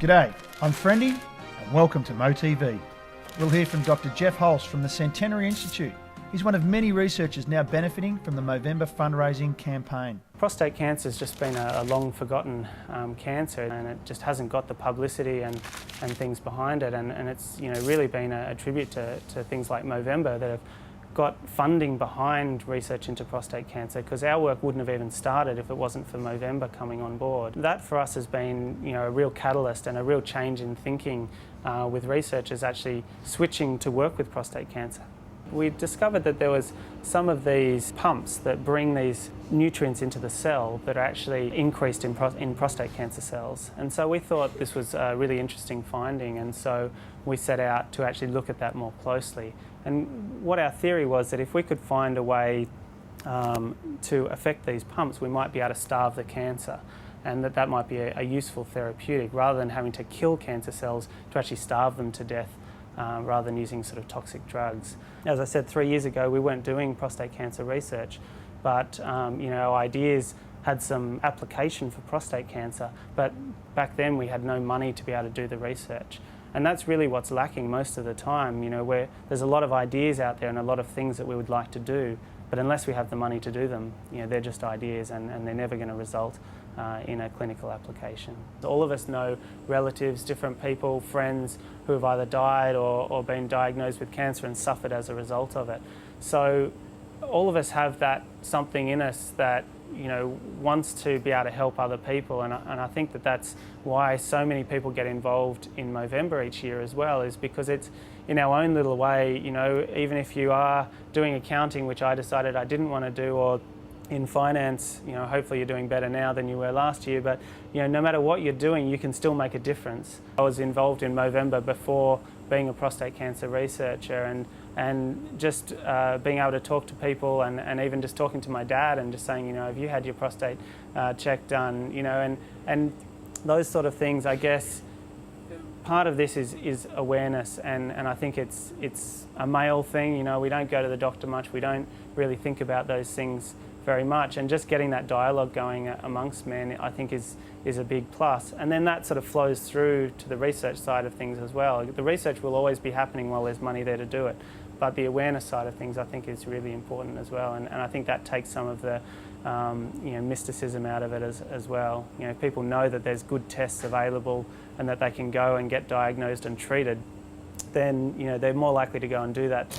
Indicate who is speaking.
Speaker 1: G'day, I'm Friendy and welcome to MoTV. We'll hear from Dr. Jeff Holst from the Centenary Institute. He's one of many researchers now benefiting from the Movember fundraising campaign.
Speaker 2: Prostate cancer has just been a long forgotten cancer, and it just hasn't got the publicity and things behind it, and it's really been a tribute to things like Movember that have got funding behind research into prostate cancer, because our work wouldn't have even started if it wasn't for Movember coming on board. That for us has been a real catalyst and a real change in thinking with researchers actually switching to work with prostate cancer. We discovered that there was some of these pumps that bring these nutrients into the cell that are actually increased in prostate cancer cells. And so we thought this was a really interesting finding, and so we set out to actually look at that more closely. And what our theory was that if we could find a way to affect these pumps, we might be able to starve the cancer, and that might be a useful therapeutic rather than having to kill cancer cells to actually starve them to death. Rather than using sort of toxic drugs. As I said, 3 years ago we weren't doing prostate cancer research, but our ideas had some application for prostate cancer, but back then we had no money to be able to do the research. And that's really what's lacking most of the time, where there's a lot of ideas out there and a lot of things that we would like to do, but unless we have the money to do them, they're just ideas and they're never going to result in a clinical application. All of us know relatives, different people, friends who have either died or been diagnosed with cancer and suffered as a result of it. So all of us have that something in us that wants to be able to help other people, and I think that that's why so many people get involved in Movember each year as well, is because it's in our own little way, even if you are doing accounting, which I decided I didn't want to do, or in finance, hopefully you're doing better now than you were last year, but no matter what you're doing, you can still make a difference. I was involved in Movember before being a prostate cancer researcher, and just being able to talk to people, and even just talking to my dad and just saying, have you had your prostate check done, and those sort of things. I guess part of this is awareness, and I think it's a male thing. We don't go to the doctor much, we don't really think about those things very much, and just getting that dialogue going amongst men I think is a big plus. And then that sort of flows through to the research side of things as well. The research will always be happening while there's money there to do it, but the awareness side of things I think is really important as well, and I think that takes some of the mysticism out of it as well. People know that there's good tests available and that they can go and get diagnosed and treated, then they're more likely to go and do that.